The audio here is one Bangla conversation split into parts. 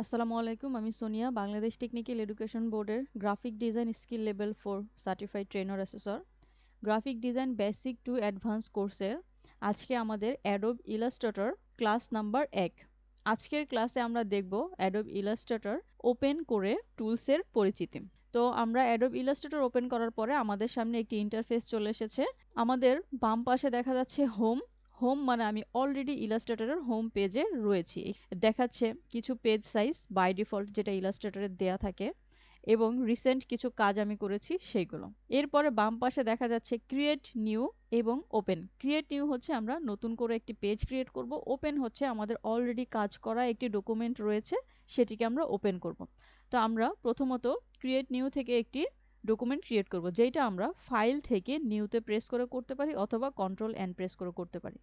আসসালামু আলাইকুম। আমি সোনিয়া, বাংলাদেশ টেকনিক্যাল এডুকেশন বোর্ডের graphic design skill level 4 certified trainer assessor. Graphic design basic to advance কোর্সের আজকে আমাদের অ্যাডোব ইলাস্ট্রেটর ক্লাস নাম্বার 1। আজকের ক্লাসে আমরা দেখব অ্যাডোব ইলাস্ট্রেটর ওপেন করে টুলসের পরিচিতি। তো আমরা অ্যাডোব ইলাস্ট্রেটর ওপেন করার পরে আমাদের সামনে একটি ইন্টারফেস চলে এসেছে। আমাদের বাম পাশে দেখা যাচ্ছে হোম। হোম মানে আমি অলরেডি ইলাস্ট্রেটরের হোম পেজে রয়েছি। দেখাচ্ছে কিছু পেজ সাইজ বাই ডিফল্ট যেটা ইলাস্ট্রেটরে দেয়া থাকে এবং রিসেন্ট কিছু কাজ আমি করেছি সেইগুলো। এরপরে বাম পাশে দেখা যাচ্ছে ক্রিয়েট নিউ এবং ওপেন। ক্রিয়েট নিউ হচ্ছে আমরা নতুন করে একটি পেজ ক্রিয়েট করব। ওপেন হচ্ছে আমাদের অলরেডি কাজ করা একটি ডকুমেন্ট রয়েছে, সেটিকে আমরা ওপেন করব। তো আমরা প্রথমত ক্রিয়েট নিউ থেকে একটি ডকুমেন্ট ক্রিয়েট করব, যেটা আমরা ফাইল থেকে নিউতে প্রেস করে করতে পারি অথবা কন্ট্রোল এন প্রেস করে করতে পারি।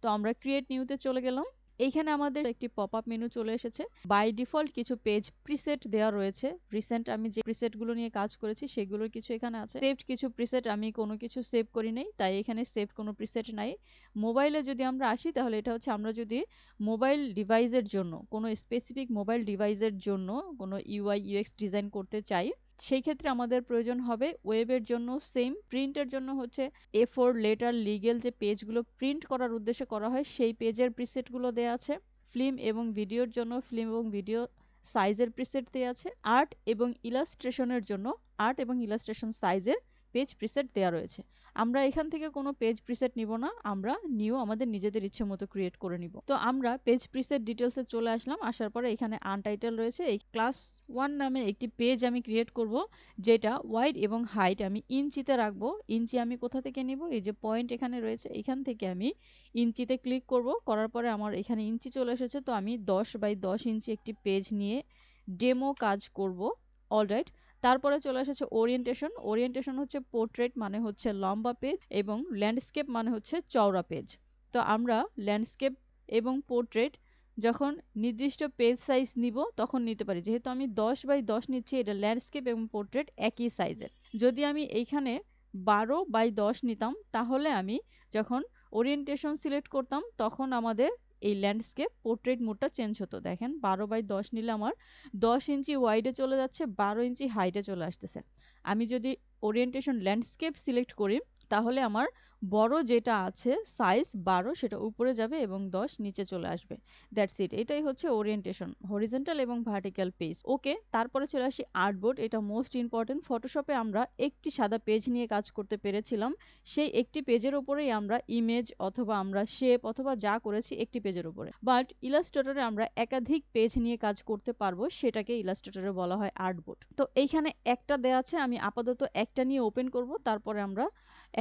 তো আমরা ক্রিয়েট নিউতে চলে গেলাম। এইখানে আমাদের একটি পপ আপ মেনু চলে এসেছে। বাই ডিফল্ট কিছু পেজ প্রিসেট দেওয়া রয়েছে। রিসেন্ট আমি যে প্রিসেটগুলো নিয়ে কাজ করেছি সেগুলোর কিছু এখানে আছে। সেভড কিছু প্রিসেট, আমি কোনো কিছু সেভ করি নাই, তাই এখানে সেভড কোনো প্রিসেট নাই। মোবাইলে যদি আমরা আসি তাহলে এটা হচ্ছে আমরা যদি মোবাইল ডিভাইসের জন্য কোনো স্পেসিফিক মোবাইল ডিভাইসের জন্য কোনো ইউআই ইউএক্স ডিজাইন করতে চাই, সেই ক্ষেত্রে আমাদের প্রয়োজন হবে ওয়েবের জন্য সেম, প্রিন্টের জন্য হচ্ছে A4 লেটার লিগেল যে পেজগুলো প্রিন্ট করার উদ্দেশ্যে করা হয় সেই পেজের প্রিসেটগুলো দেওয়া আছে। ফিল্ম এবং ভিডিওর জন্য ফিল্ম এবং ভিডিও সাইজের প্রিসেট দেওয়া আছে। আর্ট এবং ইলাস্ট্রেশনের জন্য আর্ট এবং ইলাস্ট্রেশন সাইজের পেজ প্রিসেট দেওয়া রয়েছে। আমরা এখান থেকে কোনো পেজ প্রিসেট নিব না, আমরা নিউ আমাদের নিজেদের ইচ্ছে মতো ক্রিয়েট করে নিব। তো আমরা পেজ প্রিসেট ডিটেলসে চলে আসলাম। আসার পরে এখানে আনটাইটেল রয়েছে। এই ক্লাস 1 নামে একটি পেজ আমি ক্রিয়েট করব, যেটা ওয়াইড এবং হাইট আমি ইঞ্চিতে রাখবো। ইঞ্চি আমি কোথা থেকে নিব? এই যে পয়েন্ট এখানে রয়েছে, এখান থেকে আমি ইঞ্চিতে ক্লিক করব। করার পরে আমার এখানে ইঞ্চি চলে এসেছে। তো আমি 10 বাই 10 ইঞ্চি একটি পেজ নিয়ে ডেমো কাজ করব। অলরাইট। তারপরে চলে এসেছে ওরিয়েন্টেশন। ওরিয়েন্টেশন হচ্ছে পোর্ট্রেট মানে হচ্ছে লম্বা পেজ এবং ল্যান্ডস্কেপ মানে হচ্ছে চওড়া পেজ। তো আমরা ল্যান্ডস্কেপ এবং পোর্ট্রেট যখন নির্দিষ্ট পেজ সাইজ নিব তখন নিতে পারি। যেহেতু আমি 10 বাই 10 নিচ্ছি, এটা ল্যান্ডস্কেপ এবং পোর্ট্রেট একই সাইজের। যদি আমি এইখানে 12 বাই 10 নিতাম তাহলে আমি যখন ওরিয়েন্টেশন সিলেক্ট করতাম তখন আমাদের এই ল্যান্ডস্কেপ পোর্ট্রেট মোডটা চেঞ্জ হতো। দেখেন 12 বাই 10 নিলে আমার 10 ইঞ্চি ওয়াইডে চলে যাচ্ছে, 12 ইঞ্চি হাইটে চলে আসতেছে। আমি যদি ওরিয়েন্টেশন ল্যান্ডস্কেপ সিলেক্ট করি তাহলে আমার বড় যেটা আছে সাইজ 12 সেটা উপরে যাবে এবং 10 নিচে চলে আসবে। That's it. এটাই হচ্ছে ওরিয়েন্টেশন, হরিজন্টাল এবং ভার্টিক্যাল পেজ। ওকে, তারপরে চলে আসি আর্টবোর্ড। এটা মোস্ট ইম্পর্টেন্ট। ফটোশপে আমরা একটি সাদা পেজ নিয়ে কাজ করতে পেরেছিলাম। সেই একটি পেজের উপরেই আমরা ইমেজ অথবা আমরা শেপ অথবা যা করেছি একটি পেজের উপরে। বাট ইলাস্ট্রেটরে আমরা একাধিক পেজ নিয়ে কাজ করতে পারবো, সেটাকে ইলাস্ট্রেটরে বলা হয় আর্টবোর্ড। তো এইখানে একটা দেয়া আছে, আমি আপাতত একটা নিয়ে ওপেন করব, তারপরে আমরা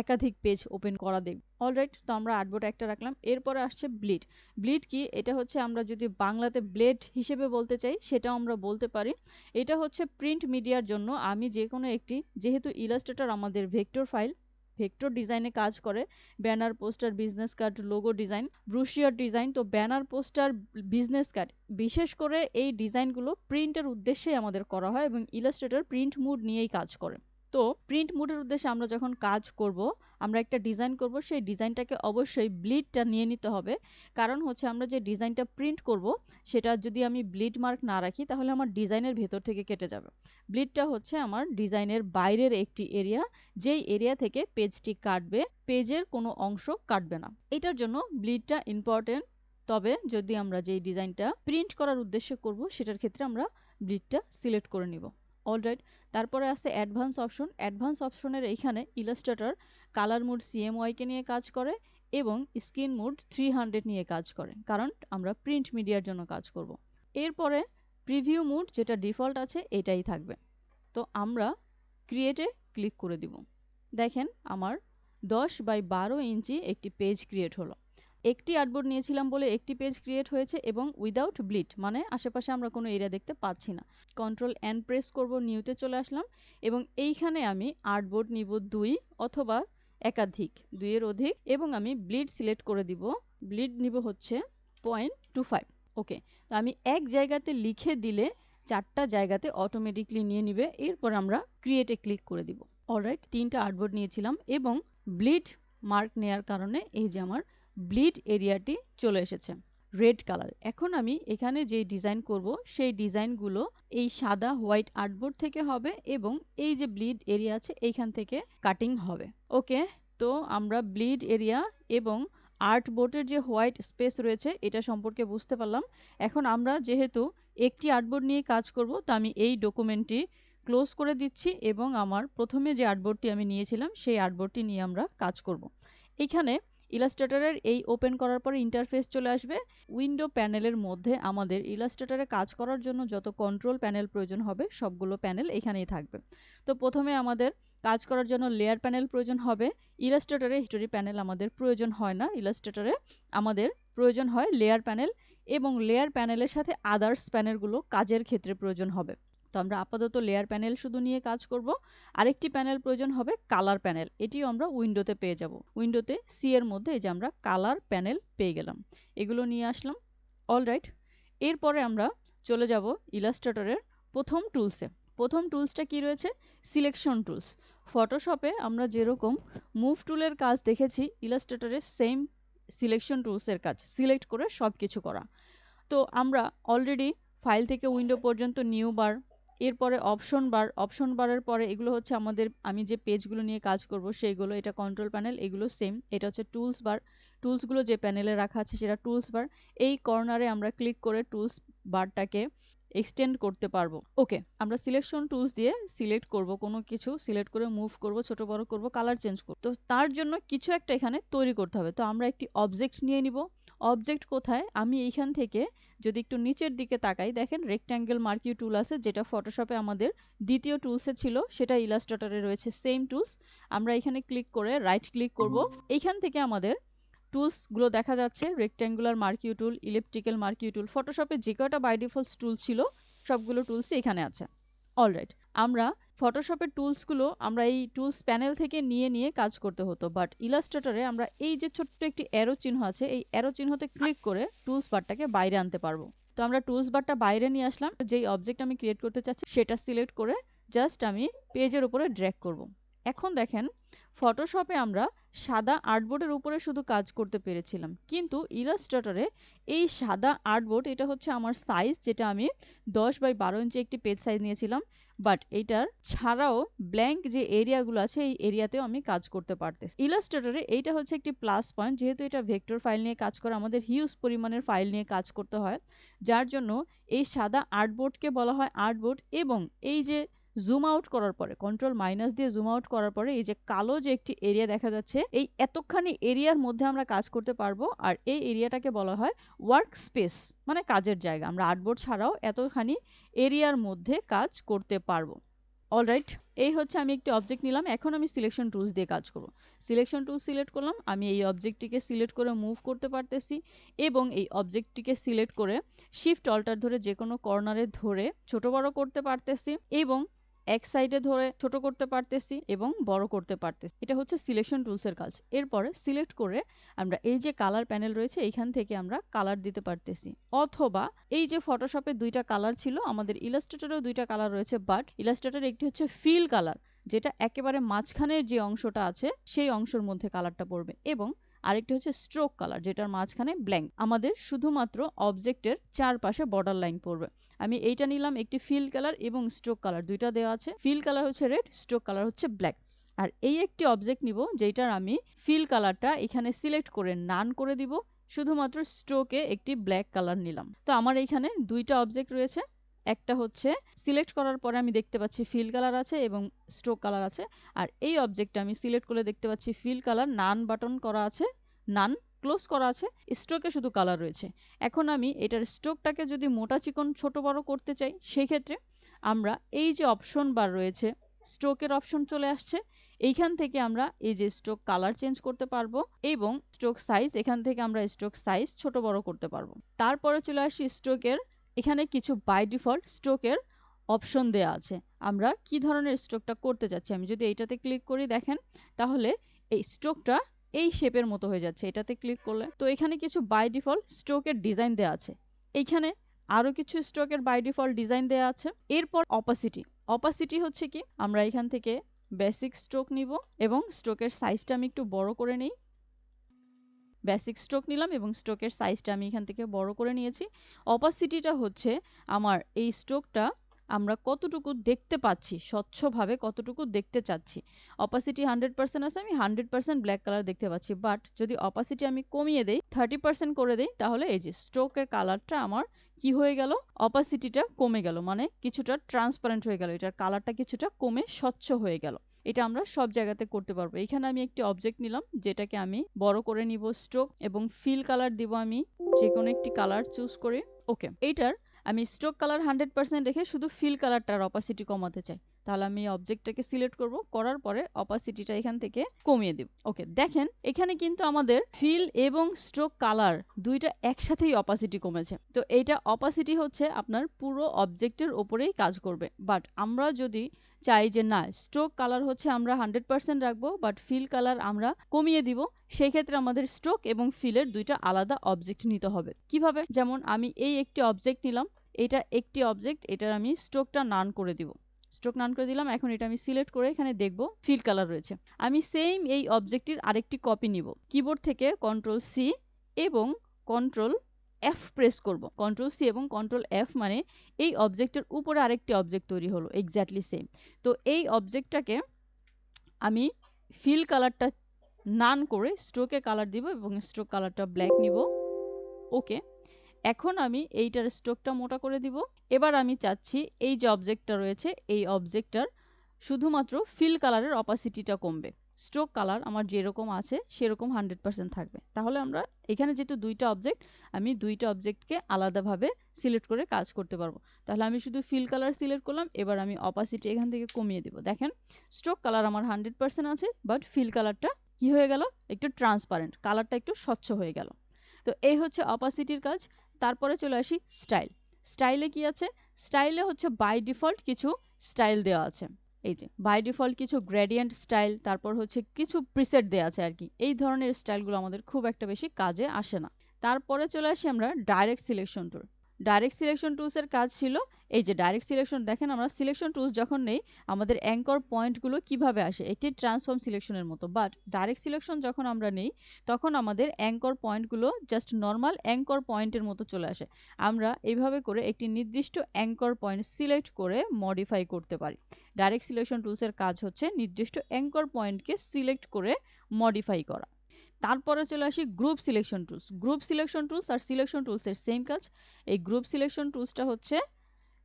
একাধিক পেজ ওপেন করা দেখব। অলরাইট, তো আমরা আর্টবোর্ড একটা রাখলাম। এরপরে আসছে ব্লিড। ব্লিড কি? এটা হচ্ছে আমরা যদি বাংলাতে ব্লেড হিসেবে বলতে চাই সেটাও আমরা বলতে পারি। এটা হচ্ছে প্রিন্ট মিডিয়ার জন্য আমি যে কোনো একটি, যেহেতু ইলাস্ট্রেটর আমাদের ভেক্টর ফাইল, ভেক্টর ডিজাইনে কাজ করে, banner, poster, business card, logo design, brochure design. তো ব্যানার, পোস্টার, বিজনেস কার্ড, বিশেষ করে এই ডিজাইনগুলো প্রিন্টের উদ্দেশ্যে আমাদের করা হয় এবং ইলাস্ট্রেটর প্রিন্ট মুড নিয়েই কাজ করে। তো প্রিন্ট মুডের উদ্দেশ্যে আমরা যখন কাজ করব, আমরা একটা ডিজাইন করব, সেই ডিজাইনটাকে অবশ্যই ব্লিডটা নিয়ে নিতে হবে। কারণ হচ্ছে আমরা যে ডিজাইনটা প্রিন্ট করব সেটা যদি আমি ব্লিড মার্ক না রাখি তাহলে আমার ডিজাইনের ভেতর থেকে কেটে যাবে। ব্লিডটা হচ্ছে আমার ডিজাইনের বাইরের একটি এরিয়া, যেই এরিয়া থেকে পেজটি কাটবে, পেজের কোনো অংশ কাটবে না। এটার জন্য ব্লিডটা ইম্পর্টেন্ট। তবে যদি আমরা যেই ডিজাইনটা প্রিন্ট করার উদ্দেশ্যে করব সেটার ক্ষেত্রে আমরা ব্লিডটা সিলেক্ট করে নিব। অলরাইট, তারপরে আছে অ্যাডভান্স অপশন। অ্যাডভান্স অপশনের এইখানে ইলাস্ট্রেটর কালার মুড CMYK নিয়ে কাজ করে এবং স্ক্রিন মুড 300 নিয়ে কাজ করে, কারণ আমরা প্রিন্ট মিডিয়ার জন্য কাজ করব। এরপরে প্রিভিউ মুড, যেটা ডিফল্ট আছে এটাই থাকবে। তো আমরা ক্রিয়েটে ক্লিক করে দিব। দেখেন আমার 10 বাই 12 ইঞ্চি একটি পেজ ক্রিয়েট হলো। একটি আর্টবোর্ড নিয়েছিলাম বলে একটি পেজ ক্রিয়েট হয়েছে এবং উইদাউট ব্লিড, মানে আশেপাশে আমরা কোনো এরিয়া দেখতে পাচ্ছি না। কন্ট্রোল এন প্রেস করব, নিউতে চলে আসলাম এবং এইখানে আমি আর্টবোর্ড নিব 2 অথবা একাধিক, 2 এর অধিক, এবং আমি ব্লিড সিলেক্ট করে দিব। ব্লিড নিব হচ্ছে 0.25। ওকে, তো আমি এক জায়গাতে লিখে দিলে 4টা জায়গাতে অটোমেটিকলি নিয়ে নিবে। এরপর আমরা ক্রিয়েটে ক্লিক করে দিব। অলরাইট, 3টা আর্টবোর্ড নিয়েছিলাম এবং ব্লিড মার্ক নেয়ার কারণে এই যে আমার ব্লিড এরিয়াটি চলে এসেছে। Red colour. এখন আমি এখানে যে ডিজাইন করব সেই ডিজাইনগুলো এই সাদা হোয়াইট আর্টবোর্ড থেকে হবে এবং এই যে ব্লিড এরিয়া আছে এইখান থেকে কাটিং হবে। ওকে, তো আমরা ব্লিড এরিয়া এবং আর্টবোর্ডের যে হোয়াইট স্পেস রয়েছে এটা সম্পর্কে বুঝতে পারলাম। এখন আমরা যেহেতু একটি আর্টবোর্ড নিয়ে কাজ করব, তো আমি এই ডকুমেন্টটি ক্লোজ করে দিচ্ছি এবং আমার প্রথমে যে আর্টবোর্ডটি আমি নিয়েছিলাম সেই আর্টবোর্ডটি নিয়ে আমরা কাজ করব। এখানে ইলাস্ট্রেটরের এই ওপেন করার পরে ইন্টারফেস চলে আসবে। উইন্ডো প্যানেলের মধ্যে আমাদের ইলাস্ট্রেটরে কাজ করার জন্য যত কন্ট্রোল প্যানেল প্রয়োজন হবে সবগুলো প্যানেল এখানেই থাকবে। তো প্রথমে আমাদের কাজ করার জন্য লেয়ার প্যানেল প্রয়োজন হবে। ইলাস্ট্রেটরে হিস্টোরি প্যানেল আমাদের প্রয়োজন হয় না। ইলাস্ট্রেটরে আমাদের প্রয়োজন হয় লেয়ার প্যানেল এবং লেয়ার প্যানেলের সাথে আদার্স প্যানেলগুলো কাজের ক্ষেত্রে প্রয়োজন হবে। তো আমরা আপাতত লেয়ার প্যানেল শুধু নিয়ে কাজ করব। আরেকটি প্যানেল প্রয়োজন হবে কালার প্যানেল, এটিও আমরা উইন্ডোতে পেয়ে যাব। উইন্ডোতে সি এর মধ্যে এই যে আমরা কালার প্যানেল পেয়ে গেলাম, এগুলো নিয়ে আসলাম। অলরাইট, এরপরে আমরা চলে যাব ইলাস্ট্রেটরের প্রথম টুলসে। প্রথম টুলসটা কি রয়েছে? Selection tools. ফটোশপে আমরা যেরকম মুভ টুলের কাজ দেখেছি, ইলাস্ট্রেটরে সেম সিলেকশন টুলসের কাজ, সিলেক্ট করে সব কিছু করা। তো আমরা অলরেডি ফাইল থেকে উইন্ডো পর্যন্ত নিউ বার, এরপরে অপশন বারের পরে এগুলো হচ্ছে আমাদের, আমি যে পেজগুলো নিয়ে কাজ করব সেইগুলো, এটা কন্ট্রোল প্যানেল, এগুলো সেম। এটা হচ্ছে টুলস বার, টুলসগুলো যে প্যানেলে রাখা আছে সেটা টুলস বার। এই কর্নারে আমরা ক্লিক করে টুলস বারটাকে এক্সটেন্ড করতে পারবো। ওকে, আমরা সিলেকশন টুলস দিয়ে সিলেক্ট করব, কোনো কিছু সিলেক্ট করে মুভ করব, ছোট বড় করব, কালার চেঞ্জ করব। তো তার জন্য কিছু একটা এখানে তৈরি করতে হবে। তো আমরা একটি অবজেক্ট নিয়ে নিব। অবজেক্ট কোথায়? আমি এইখান থেকে যদি একটু নিচের দিকে তাকাই, দেখেন রেক্ট্যাঙ্গেল মার্কিউ টুল আছে, যেটা ফটোশপে আমাদের দ্বিতীয় টুলসে ছিল, সেটা ইলাস্ট্রেটরে রয়েছে সেম টুলস। আমরা এখানে ক্লিক করে রাইট ক্লিক করব। এইখান থেকে আমাদের টুলসগুলো দেখা যাচ্ছে, রেক্ট্যাঙ্গুলার মার্কিউ টুল, ইলিপ্টিক্যাল মার্কিউ টুল। ফটোশপে যে কয়টা বাই ডিফল্ট টুলস ছিল সবগুলো টুলসই এখানে আছে। অলরাইট, আমরা ফটোশপের টুলসগুলো আমরা এই টুলস প্যানেল থেকে নিয়ে নিয়ে কাজ করতে হতো, বাট ইলাস্ট্রেটরে আমরা এই যে ছোট্ট একটি অ্যারো চিহ্ন আছে, এই অ্যারো চিহ্নতে ক্লিক করে টুলস বারটাকে বাইরে আনতে পারবো। তো আমরা টুলস বারটা বাইরে নিয়ে আসলাম। যেই অবজেক্ট আমি ক্রিয়েট করতে চাচ্ছি সেটা সিলেক্ট করে জাস্ট আমি পেজের উপরে ড্র্যাগ করব। এখন দেখেন, ফটোশপে আমরা সাদা আর্টবোর্ডের উপরে শুধু কাজ করতে পেরেছিলাম, কিন্তু ইলাস্ট্রেটরে এই সাদা আর্টবোর্ড, এটা হচ্ছে আমার সাইজ, যেটা আমি 10x12 ইঞ্চি একটি পেজ সাইজ নিয়েছিলাম, বাট এইটার ছাড়াও ব্ল্যাঙ্ক যে এরিয়াগুলো আছে এই এরিয়াতেও আমি কাজ করতে পারতেছি। ইলাস্ট্রেটরে এইটা হচ্ছে একটি প্লাস পয়েন্ট, যেহেতু এটা ভেক্টর ফাইল নিয়ে কাজ করে, আমাদের হিউজ পরিমাণের ফাইল নিয়ে কাজ করতে হয়, যার জন্য এই সাদা আর্টবোর্ডকে বলা হয় আর্টবোর্ড। এবং এই যে জুম আউট করার পরে, কন্ট্রোল মাইনাস দিয়ে জুম আউট করার পরে এই যে কালো যে একটি এরিয়া দেখা যাচ্ছে, এই এতখানি এরিয়ার মধ্যে আমরা কাজ করতে পারবো। আর এই এরিয়াটাকে বলা হয় ওয়ার্ক স্পেস, মানে কাজের জায়গা। আমরা আর্টবোর্ড ছাড়াও এতখানি এরিয়ার মধ্যে কাজ করতে পারবো। অলরাইট, এই হচ্ছে আমি একটি অবজেক্ট নিলাম। এখন আমি সিলেকশন টুলস দিয়ে কাজ করব। সিলেকশন টুল সিলেক্ট করলাম, আমি এই অবজেক্টটিকে সিলেক্ট করে মুভ করতে পারতেছি এবং এই অবজেক্টটিকে সিলেক্ট করে শিফট অল্টার ধরে যে কোনো কর্নারে ধরে ছোট বড় করতে পারতেছি এবং এক সাইডে ধরে ছোট করতে পারতেছি এবং বড় করতে পারতেছি। এটা হচ্ছে সিলেকশন টুলসের কাজ। এরপরে সিলেক্ট করে আমরা এই যে কালার প্যানেল রয়েছে এইখান থেকে আমরা কালার দিতে পারতেছি, অথবা এই যে ফটোশপে দুইটা কালার ছিল, আমাদের ইলাস্ট্রেটরেও দুইটা কালার রয়েছে, বাট ইলাস্ট্রেটর একটি হচ্ছে ফিল কালার, যেটা একেবারে মাঝখানের যে অংশটা আছে সেই অংশের মধ্যে কালারটা পড়বে, এবং আরেকটি হচ্ছে স্ট্রোক কালার, যেটার মাঝখানে ব্ল্যাঙ্ক। আমাদের শুধুমাত্র অবজেক্টের চারপাশে বর্ডার লাইন পড়বে। আমি এইটা নিলাম, একটি ফিল কালার এবং স্ট্রোক কালার দুইটা দেওয়া আছে। ফিল কালার হচ্ছে রেড, স্ট্রোক কালার হচ্ছে ব্ল্যাক। আর এই একটি অবজেক্ট নিব যেটার আমি ফিল কালারটা এখানে সিলেক্ট করে নান করে দিব, শুধুমাত্র স্ট্রোকে একটি ব্ল্যাক কালার নিলাম। তো আমার এইখানে দুইটা অবজেক্ট রয়েছে, একটা হচ্ছে সিলেক্ট করার পরে আমি দেখতে পাচ্ছি ফিল কালার আছে এবং স্ট্রোক কালার আছে, আর এই অবজেক্টটা আমি সিলেক্ট করে দেখতে পাচ্ছি ফিল কালার নান বাটন করা আছে, নান ক্লোজ করা আছে, স্ট্রোকে শুধু কালার রয়েছে। এখন আমি এটার স্ট্রোকটাকে যদি মোটা চিকন ছোট বড় করতে চাই, সেই ক্ষেত্রে আমরা এই যে অপশন বার রয়েছে, স্ট্রোকের অপশন চলে আসছে, এইখান থেকে আমরা এই যে স্ট্রোক কালার চেঞ্জ করতে পারবো এবং স্ট্রোক সাইজ, এখান থেকে আমরা স্ট্রোক সাইজ ছোট বড় করতে পারবো। তারপরে চলে আসি স্ট্রোকের, এখানে কিছু বাই ডিফল্ট স্ট্রোকের অপশন দেয়া আছে, আমরা কি ধরনের স্ট্রোকটা করতে যাচ্ছি। আমি যদি এইটাতে ক্লিক করি, দেখেন তাহলে এই স্ট্রোকটা এই শেপের মতো হয়ে যাচ্ছে এটাতে ক্লিক করলে। তো এখানে কিছু বাই ডিফল্ট স্ট্রোকের ডিজাইন দেয়া আছে, এইখানে আরো কিছু স্ট্রোকের বাই ডিফল্ট ডিজাইন দেয়া আছে। এরপর অপাসিটি, অপাসিটি হচ্ছে কি, আমরা এখান থেকে বেসিক স্ট্রোক নিব এবং স্ট্রোকের সাইজটা আমি একটু বড় করে নেই। বেসিক স্ট্রোক নিলাম এবং স্ট্রোকের সাইজটা আমি এখান থেকে বড় করে নিয়েছি। অপাসিটিটা হচ্ছে আমার এই স্ট্রোকটা আমরা কতটুকু দেখতে পাচ্ছি, স্বচ্ছভাবে কতটুকু দেখতে চাচ্ছি। অপাসিটি 100% আছে, আমি 100% ব্ল্যাক কালার দেখতে পাচ্ছি। বাট যদি অপাসিটি আমি কমিয়ে দেই, 30% করে দেই, তাহলে এই যে স্ট্রোকের কালারটা আমার কি হয়ে গেল, অপাসিটিটা কমে গেল, মানে কিছুটা ট্রান্সপারেন্ট হয়ে গেল, এটার কালারটা কিছুটা কমে স্বচ্ছ হয়ে গেল। এটা আমরা সব জায়গাতে করতে পারবো। এখানে আমি একটি অবজেক্ট নিলাম, যেটাকে আমি বড় করে নিব স্ট্রোক, এবং ফিল কালার দিব আমি যে কোনো একটি কালার চুজ করে। ওকে, এইটার আমি স্ট্রোক কালার 100% রেখে শুধু ফিল কালারটার অপাসিটি কমাতে চাই। তাহলে আমি অবজেক্টটাকে সিলেক্ট করব, করার পরে অপাসিটিটা এখান থেকে কমিয়ে দেব। ওকে, দেখেন এখানে কিন্তু আমাদের ফিল এবং স্ট্রোক কালার দুইটা একসাথেই অপাসিটি কমেছে। তো এইটা অপাসিটি হচ্ছে আপনার পুরো অবজেক্টের ওপরেই কাজ করবে। বাট আমরা যদি চাই যে না, স্ট্রোক কালার হচ্ছে আমরা 100% রাখবো, বাট ফিল কালার আমরা কমিয়ে দিব, সেই ক্ষেত্রে আমাদের স্ট্রোক এবং ফিলের দুইটা আলাদা অবজেক্ট নিতে হবে। কিভাবে? যেমন আমি এই একটি অবজেক্ট নিলাম, এটা একটি অবজেক্ট, এটার আমি স্ট্রোকটা নান করে দিব। স্ট্রোক নান করে দিলাম। এখন এটা আমি সিলেক্ট করে এখানে দেখব ফিল কালার রয়েছে। আমি সেম এই অবজেক্টটির আরেকটি কপি নিব। কিবোর্ড থেকে কন্ট্রোল সি এবং কন্ট্রোল এফ প্রেস করব। কন্ট্রোল সি এবং কন্ট্রোল এফ মানে এই অবজেক্টের উপরে আরেকটি অবজেক্ট তৈরি হলো, এক্স্যাক্টলি সেম। তো এই অবজেক্টটাকে আমি ফিল কালারটা নান করে স্ট্রোকে কালার দিব এবং স্ট্রোক কালারটা ব্ল্যাক নিব। ওকে, এখন আমি এইটার স্ট্রোকটা মোটা করে দিব। এবার আমি চাচ্ছি এই যে অবজেক্টটা রয়েছে, এই অবজেক্টটার শুধুমাত্র ফিল কালারের অপাসিটিটা কমবে। স্ট্রোক কালার আমার যেরকম আছে সেরকম 100% থাকবে। তাহলে আমরা এখানে যেহেতু দুইটা অবজেক্ট, আমি দুইটা অবজেক্টকে আলাদাভাবে সিলেক্ট করে কাজ করতে পারবো। তাহলে আমি শুধু ফিল কালার সিলেক্ট করলাম, এবার আমি অপাসিটি এখান থেকে কমিয়ে দিব। দেখেন স্ট্রোক কালার আমার 100% আছে, বাট ফিল কালারটা কি হয়ে গেল, একটু ট্রান্সপারেন্ট, কালারটা একটু স্বচ্ছ হয়ে গেল। তো এই হচ্ছে অপাসিটির কাজ। তারপরে চলে আসি স্টাইল। স্টাইলে কি আছে? স্টাইলে হচ্ছে বাই ডিফল্ট কিছু স্টাইল দেওয়া আছে। এই যে বাই ডিফল্ট কিছু গ্রেডিয়েন্ট স্টাইল, তারপর হচ্ছে কিছু প্রিসেট দেওয়া আছে আর কি। এই ধরনের স্টাইলগুলো আমাদের খুব একটা বেশি কাজে আসে না। তারপরে চলে আসি আমরা direct selection tool. Direct selection টুলসের কাজ ছিল এই যে ডাইরেক্ট সিলেকশন। দেখেন আমরা সিলেকশন টুলস যখন নেই, আমাদের অ্যাঙ্কর পয়েন্টগুলো কিভাবে আসে, একটি ট্রান্সফর্ম সিলেকশনের মতো। বাট ডাইরেক্ট সিলেকশন যখন আমরা নেই, তখন আমাদের অ্যাঙ্কর পয়েন্টগুলো জাস্ট নর্মাল অ্যাঙ্কর পয়েন্টের মতো চলে আসে। আমরা এইভাবে করে একটি নির্দিষ্ট অ্যাঙ্কর পয়েন্ট সিলেক্ট করে মডিফাই করতে পারি। ডাইরেক্ট সিলেকশন টুলসের কাজ হচ্ছে নির্দিষ্ট অ্যাঙ্কর পয়েন্টকে সিলেক্ট করে মডিফাই করা। তারপরে চলে আসি group selection tools. Group selection tools আর সিলেকশন টুলসের সেম কাজ। এই গ্রুপ সিলেকশন টুলসটা হচ্ছে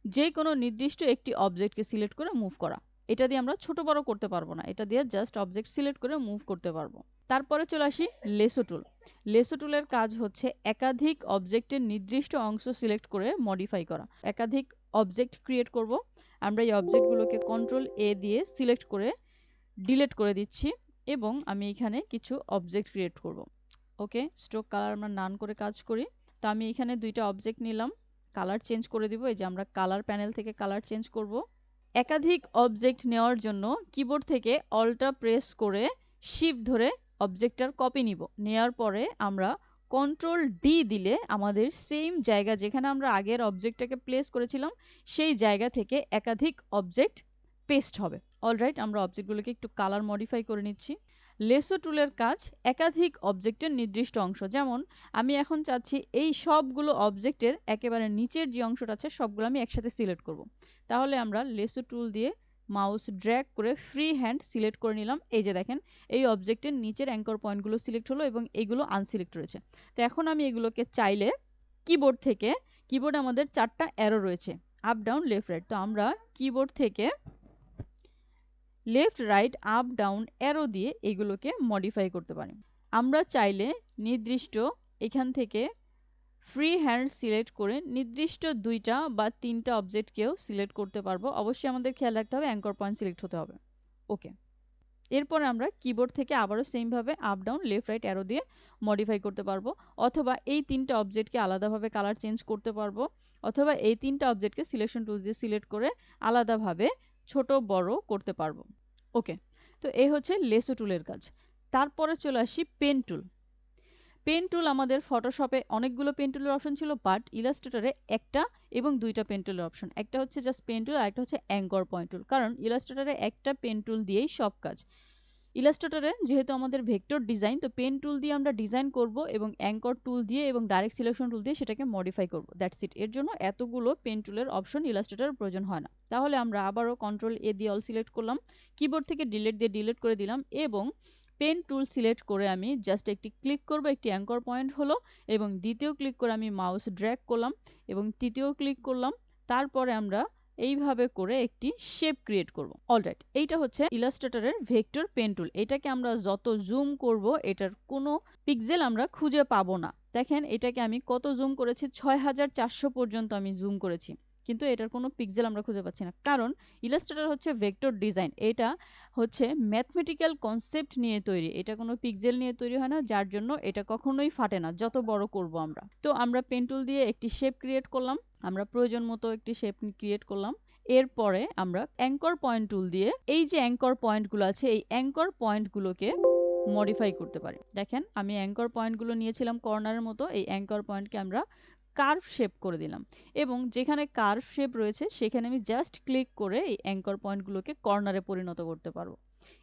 যে কোনো নির্দিষ্ট একটি অবজেক্টকে সিলেক্ট করে মুভ করা। এটা দিয়ে আমরা ছোট বড় করতে পারবো না, এটা দিয়ে জাস্ট অবজেক্ট সিলেক্ট করে মুভ করতে পারবো। তারপরে চলে আসি লেসো টুল। লেসো টুলের কাজ হচ্ছে একাধিক অবজেক্টের নির্দিষ্ট অংশ সিলেক্ট করে মডিফাই করা। একাধিক অবজেক্ট ক্রিয়েট করব, আমরা এই অবজেক্টগুলোকে কন্ট্রোল এ দিয়ে সিলেক্ট করে ডিলিট করে দিচ্ছি, এবং আমি এখানে কিছু অবজেক্ট ক্রিয়েট করব। ওকে, স্ট্রোক কালার আমরা নান করে কাজ করি। তো আমি এখানে দুইটা অবজেক্ট নিলাম, কালার চেঞ্জ করে দিব। এই যে আমরা কালার প্যানেল থেকে কালার চেঞ্জ করব। একাধিক অবজেক্ট নেওয়ার জন্য কিবোর্ড থেকে অল্টা প্রেস করে শিফট ধরে অবজেক্টটার কপি নিব। নেওয়ার পরে আমরা কন্ট্রোল ডি দিলে আমাদের সেম জায়গা যেখানে আমরা আগের অবজেক্টটাকে প্লেস করেছিলাম, সেই জায়গা থেকে একাধিক অবজেক্ট পেস্ট হবে। অলরাইট, আমরা অবজেক্টগুলোকে একটু কালার মডিফাই করে নিচ্ছি। লেসো টুলের কাজ একাধিক অবজেক্টের নির্দিষ্ট অংশ। যেমন আমি এখন চাচ্ছি এই সবগুলো অবজেক্টের একেবারে নিচের যে অংশটা আছে সবগুলো আমি একসাথে সিলেক্ট করব। তাহলে আমরা লেসো টুল দিয়ে মাউস ড্র্যাগ করে ফ্রি হ্যান্ড সিলেক্ট করে নিলাম। এই যে দেখেন এই অবজেক্টের নিচের অ্যাঙ্কর পয়েন্টগুলো সিলেক্ট হলো এবং এইগুলো আনসিলেক্ট রয়েছে। তো এখন আমি এগুলোকে চাইলে কিবোর্ড থেকে, কিবোর্ডে আমাদের 4টা অ্যারো রয়েছে, আপ ডাউন লেফট রাইট। তো আমরা কিবোর্ড থেকে left right up down arrow দিয়ে এগুলোকে মডিফাই করতে পারি। আমরা চাইলে নির্দিষ্ট এখান থেকে ফ্রি হ্যান্ড সিলেক্ট করে নির্দিষ্ট 2টা বা 3টা অবজেক্টকেও সিলেক্ট করতে পারবো। অবশ্যই আমাদের খেয়াল রাখতে হবে অ্যাঙ্কর পয়েন্ট সিলেক্ট হতে হবে। ওকে, এরপরে আমরা কিবোর্ড থেকে আবারও সেমভাবে up down left right arrow দিয়ে মডিফাই করতে পারবো, অথবা এই 3টা অবজেক্টকে আলাদাভাবে কালার চেঞ্জ করতে পারবো, অথবা এই 3টা অবজেক্টকে সিলেকশন টুলস দিয়ে সিলেক্ট করে আলাদাভাবে ছোট বড় করতে পারবো। ওকে, তো এই হচ্ছে লেসো টুলের কাজ। তারপরে চলে আসি পেন টুল। পেন টুল আমাদের ফটোশপে অনেকগুলো পেন টুলের অপশন ছিল, বাট ইলাস্ট্রেটরে একটা এবং 2টা পেন টুলের অপশন। একটা হচ্ছে জাস্ট পেন টুল আর একটা হচ্ছে অ্যাঙ্কর পয়েন্ট টুল। কারণ ইলাস্ট্রেটরে একটা পেন টুল দিয়েই সব কাজ। ইলাস্ট্রেটরে যেহেতু আমাদের ভেক্টর ডিজাইন, তো পেন টুল দিয়ে আমরা ডিজাইন করব এবং অ্যাঙ্কর টুল দিয়ে এবং ডাইরেক্ট সিলেকশন টুল দিয়ে সেটাকে মডিফাই করব, দ্যাটস ইট। এর জন্য এতগুলো পেন টুলের অপশন ইলাস্ট্রেটরের প্রয়োজন হয় না। তাহলে আমরা আবারও কন্ট্রোল এ দিয়ে অল সিলেক্ট করলাম, কিবোর্ড থেকে ডিলিট দিয়ে ডিলিট করে দিলাম এবং পেন টুল সিলেক্ট করে আমি জাস্ট একটি ক্লিক করব, একটি অ্যাঙ্কর পয়েন্ট হলো, এবং দ্বিতীয় ক্লিক করে আমি মাউস ড্র্যাগ করলাম এবং তৃতীয় ক্লিক করলাম। তারপরে আমরা এইভাবে করে একটি শেপ ক্রিয়েট করব। অলরাইট, এইটা হচ্ছে ইলাস্ট্রেটরের ভেক্টর পেন টুল। এটাকে আমরা যত জুম করব এটার কোনো পিক্সেল আমরা খুঁজে পাবো না। দেখেন এটাকে আমি কত জুম করেছি, 6400 পর্যন্ত আমি জুম করেছি, কিন্তু এটার কোনো পিক্সেল আমরা খুঁজে পাচ্ছি না, কারণ ইলাস্ট্রেটর হচ্ছে ভেক্টর ডিজাইন। এটা হচ্ছে ম্যাথমেটিক্যাল কনসেপ্ট নিয়ে তৈরি, এটা কোনো পিক্সেল নিয়ে তৈরি হয় না, যার জন্য এটা কখনোই ফাটে না যত বড় করব আমরা। তো আমরা পেন টুল দিয়ে একটি শেপ ক্রিয়েট করলাম, আমরা প্রয়োজন মতো একটি শেপ ক্রিয়েট করলাম। এরপরে আমরা অ্যাঙ্কর পয়েন্ট টুল দিয়ে এই যে অ্যাঙ্কর পয়েন্টগুলো আছে এই অ্যাঙ্কর পয়েন্টগুলোকে মডিফাই করতে পারি। দেখেন আমি অ্যাঙ্কর পয়েন্টগুলো নিয়েছিলাম কর্নারের মতো, এই অ্যাঙ্কর পয়েন্টকে আমরা কার্ভ শেপ করে দিলাম এবং যেখানে কার্ভ শেপ রয়েছে সেখানে আমি জাস্ট ক্লিক করে এই অ্যাঙ্কর পয়েন্টগুলোকে কর্নারে পরিণত করতে পারবো।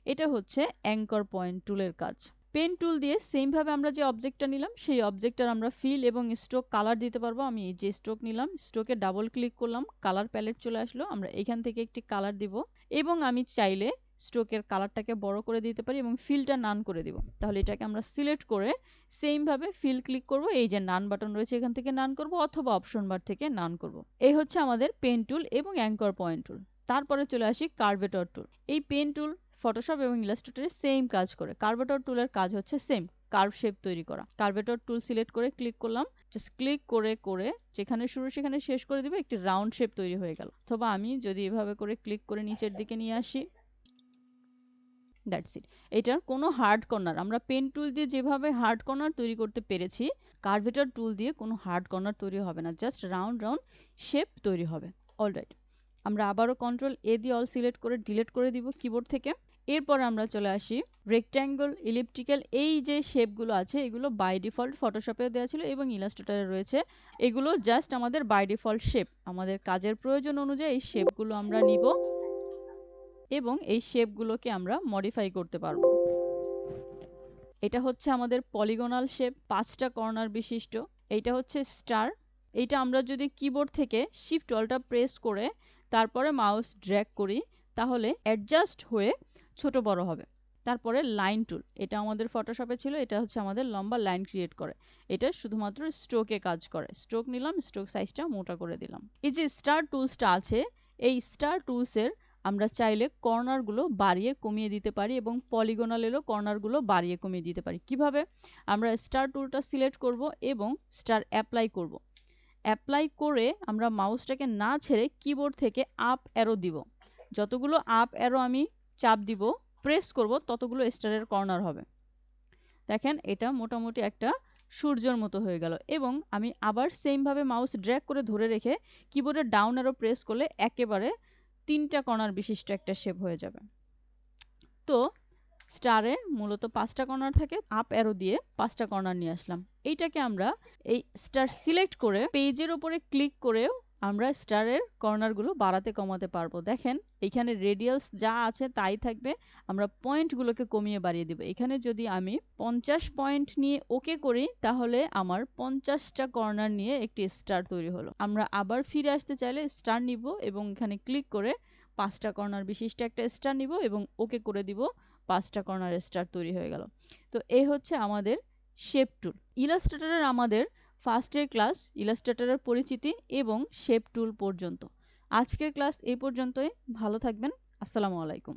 এটা হচ্ছে অ্যাঙ্কর পয়েন্ট টুলের কাজ। পেন টুল দিয়ে সেমভাবে আমরা যে অবজেক্টটা নিলাম সেই অবজেক্টটার আমরা ফিল এবং স্ট্রোক কালার দিতে পারবো। আমি এই যে স্ট্রোক নিলাম, স্ট্রোকে ডাবল ক্লিক করলাম, কালার প্যালেট চলে আসলো, আমরা এখান থেকে একটি কালার দিব এবং আমি চাইলে স্ট্রোকের কালারটাকে বড় করে দিতে পারি এবং ফিলটা নান করে দিব। তাহলে এটাকে আমরা সিলেক্ট করে সেমভাবে ফিল ক্লিক করব, এই যে নান বাটন রয়েছে এখান থেকে নান করব অথবা অপশন বার থেকে নান করব। এই হচ্ছে আমাদের পেন টুল এবং অ্যাঙ্কর পয়েন্ট টুল। তারপরে চলে আসি কার্ভেটর টুল। এই পেন টুল ফটোশপ এবং ইলাস্ট্রেটরে সেম কাজ করে। কার্ভেটর টুলের কাজ হচ্ছে সেম, কার্ভ শেপ তৈরি করা। কার্ভেটর টুল সিলেক্ট করে ক্লিক করলাম, জাস্ট ক্লিক করে করে যেখানে শুরু সেখানে শেষ করে দিবে, একটি রাউন্ড শেপ তৈরি হয়ে গেল। অথবা আমি যদি এভাবে করে ক্লিক করে নিচের দিকে নিয়ে আসি, দ্যাটস ইট। এটার কোনো হার্ড কর্নার, আমরা পেন টুল দিয়ে যেভাবে হার্ড কর্নার তৈরি করতে পেরেছি কার্ভেটর টুল দিয়ে কোনো হার্ড কর্নার তৈরি হবে না, জাস্ট রাউন্ড রাউন্ড শেপ তৈরি হবে। অলরাইট, আমরা আবারও কন্ট্রোল এ দিয়ে অল সিলেক্ট করে ডিলিট করে দিব কিবোর্ড থেকে। এরপর আমরা চলে আসি রেক্ট্যাঙ্গল, ইলিপ্টিক্যাল, এই যে শেপগুলো আছে এগুলো বাই ডিফল্ট ফটোশপেও দেওয়া ছিল এবং ইলাস্ট্রেটরে রয়েছে। এগুলো জাস্ট আমাদের বাই ডিফল্ট শেপ, আমাদের কাজের প্রয়োজন অনুযায়ী এই শেপগুলো আমরা নিব এবং এই শেপগুলোকে আমরা মডিফাই করতে পারবো। এটা হচ্ছে আমাদের পলিগনাল শেপ, 5টা কর্নার বিশিষ্ট। এইটা হচ্ছে স্টার। এইটা আমরা যদি কিবোর্ড থেকে শিফট অল্টা প্রেস করে তারপরে মাউস ড্র্যাগ করি তাহলে অ্যাডজাস্ট হয়ে ছোট বড় হবে। তারপরে লাইন টুল, এটা আমাদের ফটোশপে ছিল, এটা হচ্ছে আমাদের লম্বা লাইন ক্রিয়েট করে। এটা শুধুমাত্র স্ট্রোকে কাজ করে। স্ট্রোক নিলাম, স্ট্রোক সাইজটা মোটা করে দিলাম। এই যে স্টার টুলসটা আছে, এই স্টার টুলসের আমরা চাইলে কর্নারগুলো বাড়িয়ে কমিয়ে দিতে পারি এবং পলিগনালেরও কর্নারগুলো বাড়িয়ে কমিয়ে দিতে পারি। কিভাবে? আমরা স্টার টুলটা সিলেক্ট করব এবং স্টার অ্যাপ্লাই করব। অ্যাপ্লাই করে আমরা মাউসটাকে না ছেড়ে কিবোর্ড থেকে আপ অ্যারো দিব। যতগুলো আপ অ্যারো আমি চাপ দিব, প্রেস করব, ততগুলো স্টারের কর্নার হবে। দেখেন এটা মোটামুটি একটা সূর্যের মতো হয়ে গেল এবং আমি আবার সেমভাবে মাউস ড্র্যাগ করে ধরে রেখে কিবোর্ডের ডাউন অ্যারো প্রেস করলে একেবারে 3টা কর্নার বিশিষ্ট একটা শেপ হয়ে যাবে। তো স্টারে মূলত 5টা কর্নার থাকে, আপ অ্যারো দিয়ে 5টা কর্নার নিয়ে আসলাম। এইটাকে আমরা এই স্টার সিলেক্ট করে পেজের উপরে ক্লিক করেও আমরা স্টারের কর্নারগুলো বাড়াতে কমাতে পারবো। দেখেন এখানে রেডিয়ালস যা আছে তাই থাকবে, আমরা পয়েন্টগুলোকে কমিয়ে বাড়িয়ে দেব। এখানে যদি আমি 50 পয়েন্ট নিয়ে ওকে করি তাহলে আমার 50টা কর্নার নিয়ে একটি স্টার তৈরি হলো। আমরা আবার ফিরে আসতে চাইলে স্টার নিব এবং এখানে ক্লিক করে 5টা কর্নার বিশিষ্ট একটা স্টার নিব এবং ওকে করে দিব, 5টা কর্নার স্টার তৈরি হয়ে গেল। তো এই হচ্ছে আমাদের শেপ টুল। ইলাস্ট্রেটরের আমাদের ফার্স্টের ক্লাস ইলাস্ট্রেটরের পরিচিতি এবং শেপ টুল পর্যন্ত। আজকের ক্লাস এই পর্যন্তই। ভালো থাকবেন। আসসালামু আলাইকুম।